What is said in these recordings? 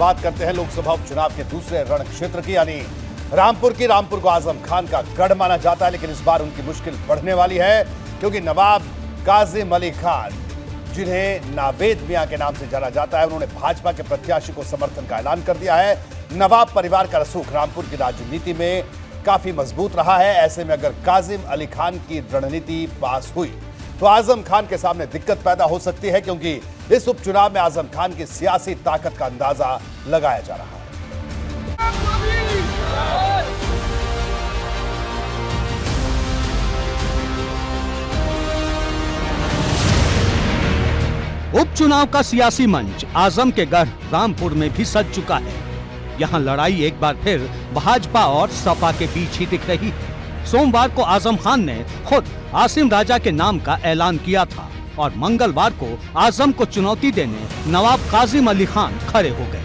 बात करते हैं लोकसभा उपचुनाव के दूसरे रण क्षेत्र की, यानी रामपुर की। रामपुर को आजम खान का गढ़ माना जाता है, लेकिन इस बार उनकी मुश्किल बढ़ने वाली है, क्योंकि नवाब काजिम अली खान, जिन्हें नावेद मियां के नाम से जाना जाता है, उन्होंने भाजपा के प्रत्याशी को समर्थन का ऐलान कर दिया है। नवाब परिवार का रसूख रामपुर की राजनीति में काफी मजबूत रहा है। ऐसे में अगर काजिम अली खान की रणनीति पास हुई तो आजम खान के सामने दिक्कत पैदा हो सकती है, क्योंकि इस उपचुनाव में आजम खान की सियासी ताकत का अंदाजा लगाया जा रहा है। उपचुनाव का सियासी मंच आजम के गढ़ रामपुर में भी सज चुका है। यहाँ लड़ाई एक बार फिर भाजपा और सपा के बीच ही दिख रही है। सोमवार को आजम खान ने खुद आसिम राजा के नाम का ऐलान किया था और मंगलवार को आजम को चुनौती देने नवाब काजिम अली खान खड़े हो गए।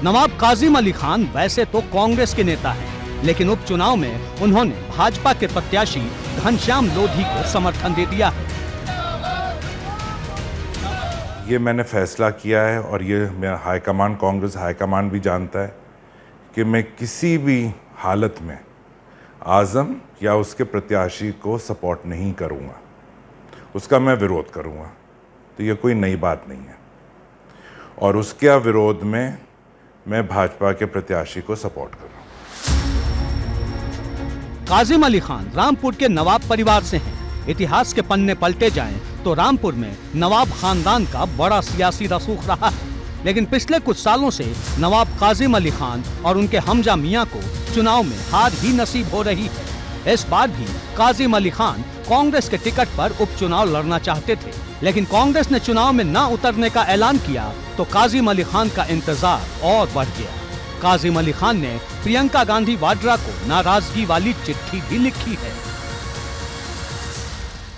नवाब काजिम अली खान वैसे तो कांग्रेस के नेता हैं, लेकिन उपचुनाव में उन्होंने भाजपा के प्रत्याशी घनश्याम लोधी को समर्थन दे दिया है। ये मैंने फैसला किया है और ये मेरा हाईकमान, कांग्रेस हाईकमान भी जानता है कि मैं किसी भी हालत में आजम या उसके प्रत्याशी को सपोर्ट नहीं करूंगा, उसका मैं विरोध करूंगा। तो ये कोई नई बात नहीं है और उसके विरोध में मैं भाजपा के प्रत्याशी को सपोर्ट करूंगा। काजिम अली खान रामपुर के नवाब परिवार से हैं। इतिहास के पन्ने पलटे जाएं तो रामपुर में नवाब खानदान का बड़ा सियासी रसूख रहा है, लेकिन पिछले कुछ सालों से नवाब काजिम अली खान और उनके हमजा मियां को चुनाव में हार ही नसीब हो रही है। इस बार भी काजिम अली खान कांग्रेस के टिकट पर उपचुनाव लड़ना चाहते थे, लेकिन कांग्रेस ने चुनाव में न उतरने का ऐलान किया तो काजिम अली खान का इंतजार और बढ़ गया। काजिम अली खान ने प्रियंका गांधी वाड्रा को नाराजगी वाली चिट्ठी भी लिखी है।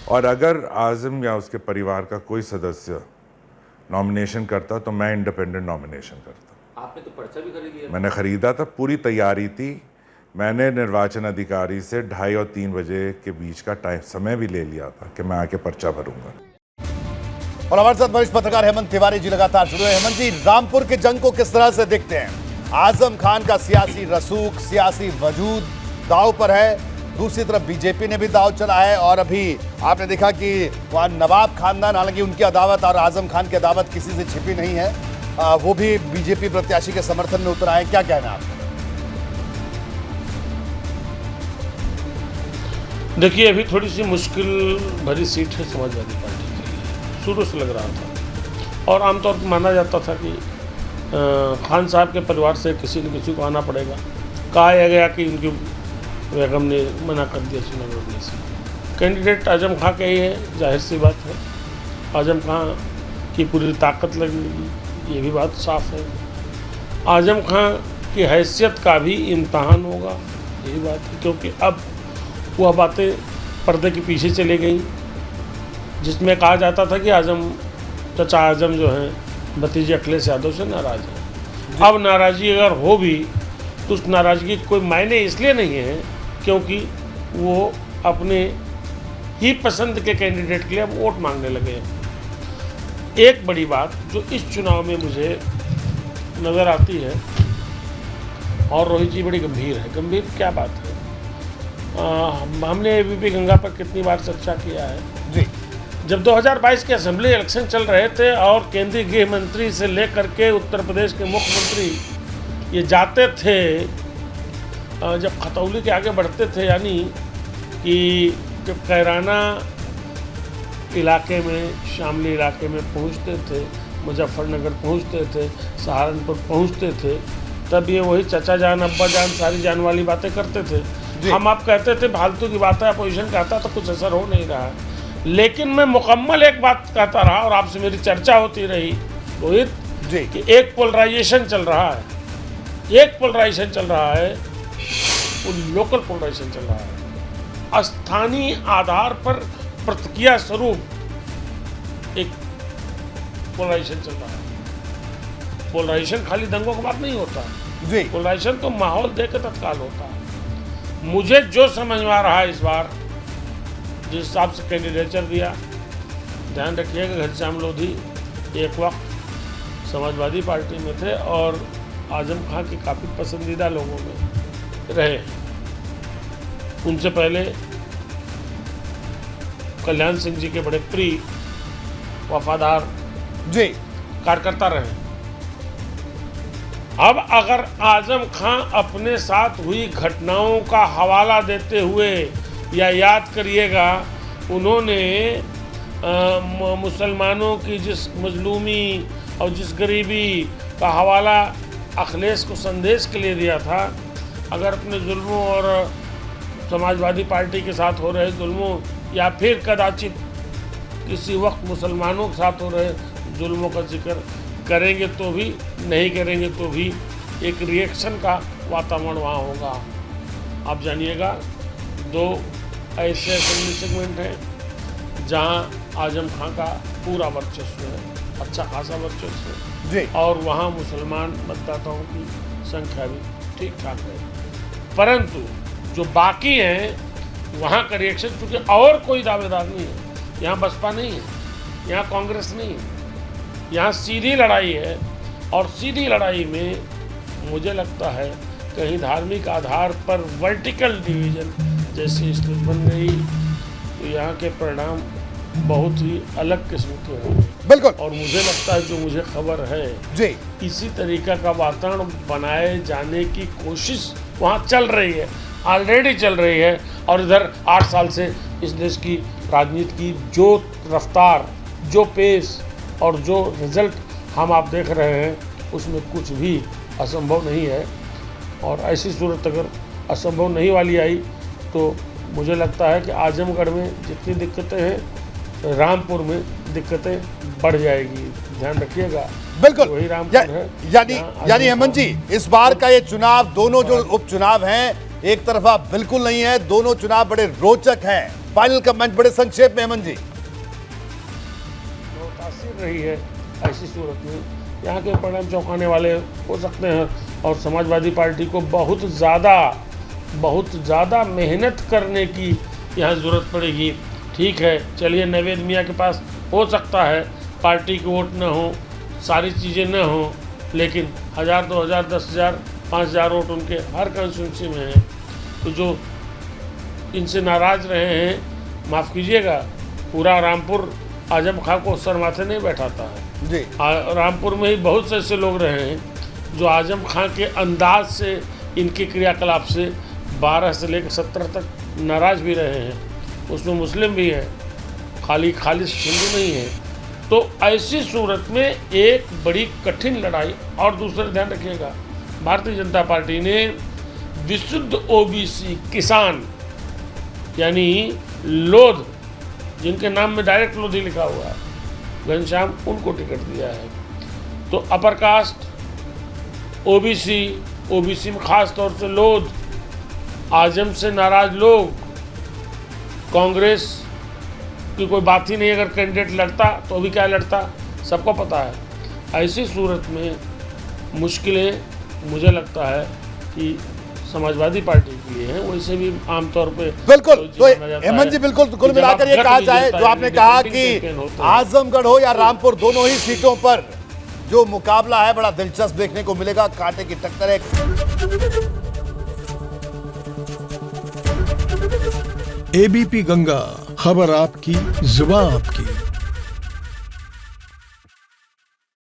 और अगर आजम या उसके परिवार का कोई सदस्य नॉमिनेशन करता तो मैं इंडिपेंडेंट नॉमिनेशन करता। आपने तो पर्चा भी खरीद लिया? मैंने खरीदा था, पूरी तैयारी थी। मैंने निर्वाचन अधिकारी से 2:30 और 3 बजे के बीच का समय भी ले लिया था कि मैं आके पर्चा भरूंगा। और हमारे साथ वरिष्ठ पत्रकार हेमंत तिवारी जी लगातार जुड़े हैं। हेमंत जी, रामपुर के जंग को किस तरह से देखते हैं? आजम खान का सियासी रसूख, सियासी वजूद दांव पर है, दूसरी तरफ बीजेपी ने भी दांव चला है और अभी आपने देखा कि वहाँ नवाब खानदान, हालांकि उनकी अदावत और आजम खान की अदावत किसी से छिपी नहीं है, वो भी बीजेपी प्रत्याशी के समर्थन में उतर आए। क्या कहना है आपका? देखिए, अभी थोड़ी सी मुश्किल भरी सीट है समाजवादी पार्टी के लिए, शुरू से लग रहा था और आमतौर पर माना जाता था कि खान साहब के परिवार से किसी न किसी को आना पड़ेगा। कहा गया कि उनकी बेगम ने मना कर दिया चुनाव लड़ने से। कैंडिडेट आजम खां के ही है, जाहिर सी बात है। आजम खां की पूरी ताकत लगेगी, ये भी बात साफ है। आजम खां की हैसियत का भी इम्तहान होगा, यही बात है, क्योंकि अब वह बातें पर्दे के पीछे चली गई जिसमें कहा जाता था कि चाचा आजम जो हैं भतीजे अखिलेश यादव से नाराज़ हैं। अब नाराज़गी अगर हो भी तो उस नाराज़गी कोई मायने इसलिए नहीं है क्योंकि वो अपने ही पसंद के कैंडिडेट के लिए अब वोट मांगने लगे हैं। एक बड़ी बात जो इस चुनाव में मुझे नज़र आती है, और रोहित जी बड़ी गंभीर है। गंभीर क्या बात है? हमने एबीपी गंगा पर कितनी बार चर्चा किया है जी। जब 2022 के असेंबली इलेक्शन चल रहे थे और केंद्रीय गृह मंत्री से लेकर के उत्तर प्रदेश के मुख्यमंत्री ये जाते थे, जब खतौली के आगे बढ़ते थे, यानी कि जब कैराना इलाके में, शामली इलाके में पहुंचते थे, मुजफ्फरनगर पहुंचते थे, सहारनपुर पहुंचते थे, तब ये वही चचा जान, अब्बा जान, सारी जान वाली बातें करते थे। हम आप कहते थे फालतू की बात है, अपोजिशन कहता तो कुछ असर हो नहीं रहा। लेकिन मैं मुकम्मल एक बात कहता रहा और आपसे मेरी चर्चा होती रही रोहित जी कि एक पोलराइजेशन चल रहा है, एक पोलराइजेशन चल रहा है, वो लोकल पोलराइजेशन चल रहा है। स्थानीय आधार पर प्रतिक्रिया स्वरूप एक पोलराइजेशन चल रहा है। पोलराइजेशन खाली दंगों की बात नहीं होता जी, पोलराइजेशन तो माहौल देख के तत्काल होता है। मुझे जो समझ में आ रहा है इस बार, जिस हिसाब से कैंडिडेचर दिया, ध्यान रखिएगा घनश्याम लोधी एक वक्त समाजवादी पार्टी में थे और आजम खां के काफ़ी पसंदीदा लोगों में रहे। उनसे पहले कल्याण सिंह जी के बड़े प्रिय वफादार जी कार्यकर्ता रहे। अब अगर आजम खां अपने साथ हुई घटनाओं का हवाला देते हुए, या याद करिएगा उन्होंने मुसलमानों की जिस मजलूमी और जिस गरीबी का हवाला अखिलेश को संदेश के लिए दिया था, अगर अपने जुल्मों और समाजवादी पार्टी के साथ हो रहे जुल्मों, या फिर कदाचित किसी वक्त मुसलमानों के साथ हो रहे जुल्मों का जिक्र करेंगे तो भी, नहीं करेंगे तो भी, एक रिएक्शन का वातावरण वहाँ होगा। आप जानिएगा 2 ऐसे असेंबली सेगमेंट हैं जहाँ आजम खां का पूरा वर्चस्व है, अच्छा खासा वर्चस्व है जी, और वहाँ मुसलमान मतदाताओं की संख्या भी ठीक ठाक है। परंतु जो बाकी हैं वहाँ का रिएक्शन, क्योंकि और कोई दावेदार नहीं है, यहाँ बसपा नहीं है, यहाँ कांग्रेस नहीं है, यहाँ सीधी लड़ाई है। और सीधी लड़ाई में मुझे लगता है कहीं धार्मिक आधार पर वर्टिकल डिवीजन जैसी स्थिति बन गई तो यहाँ के परिणाम बहुत ही अलग किस्म के होंगे। बिल्कुल। और मुझे लगता है, जो मुझे खबर है जी, इसी तरीका का वातावरण बनाए जाने की कोशिश वहाँ चल रही है, ऑलरेडी चल रही है। और इधर 8 साल से इस देश की राजनीति की जो रफ्तार, जो पेस और जो रिजल्ट हम आप देख रहे हैं, उसमें कुछ भी असंभव नहीं है। और ऐसी सूरत अगर असंभव नहीं वाली आई तो मुझे लगता है कि आजमगढ़ में जितनी दिक्कतें हैं, रामपुर में दिक्कतें बढ़ जाएगी। ध्यान रखिएगा। बिल्कुल। वही रामपुर है। यानी हेमंत जी, इस बार का ये चुनाव, दोनों जो उपचुनाव हैं, एक तरफा बिल्कुल नहीं है, दोनों चुनाव बड़े रोचक हैं। फाइनल कमेंट बड़े संक्षेप में हेमंत जी। मुतासिर रही है ऐसी सूरत में, यहाँ के परिणाम चौंकाने वाले हो सकते हैं और समाजवादी पार्टी को बहुत ज़्यादा मेहनत करने की यहाँ ज़रूरत पड़ेगी। ठीक है, चलिए नवेद मियाँ के पास हो सकता है पार्टी के वोट न हो, सारी चीज़ें न हो, लेकिन 1000, 2000, 10,000, 5,000 वोट उनके हर कंस्टिट्यूंसी में हैं। तो जो इनसे नाराज़ रहे हैं, माफ़ कीजिएगा, पूरा रामपुर आजम खां को सर माथे नहीं बैठाता है जी। रामपुर में ही बहुत से ऐसे लोग रहे हैं जो आजम खां के अंदाज से, इनके क्रियाकलाप से 12 से लेकर 17 तक नाराज़ भी रहे हैं। उसमें मुस्लिम भी है, खालिश हिंदू नहीं है। तो ऐसी सूरत में एक बड़ी कठिन लड़ाई। और दूसरा ध्यान रखिएगा, भारतीय जनता पार्टी ने विशुद्ध ओबीसी किसान यानी लोध, जिनके नाम में डायरेक्ट लोधी लिखा हुआ है, घनश्याम, उनको टिकट दिया है। तो अपर कास्ट, ओबीसी में खास तौर से लोध, आजम से नाराज लोग, कांग्रेस की कोई बात ही नहीं। अगर कैंडिडेट लड़ता तो भी क्या लड़ता, सबको पता है। ऐसी सूरत में मुश्किलें मुझे लगता है कि समाजवादी पार्टी के लिए हैं, वैसे भी आमतौर पे बिल्कुल। तो हेमंत जी, बिल्कुल कुल मिलाकर ये कहा जाए, जो आपने कहा कि आजमगढ़ हो या रामपुर, दोनों ही सीटों पर जो मुकाबला है बड़ा दिलचस्प देखने को मिलेगा, कांटे की टक्कर है। एबीपी गंगा, खबर आपकी, जुबान आपकी।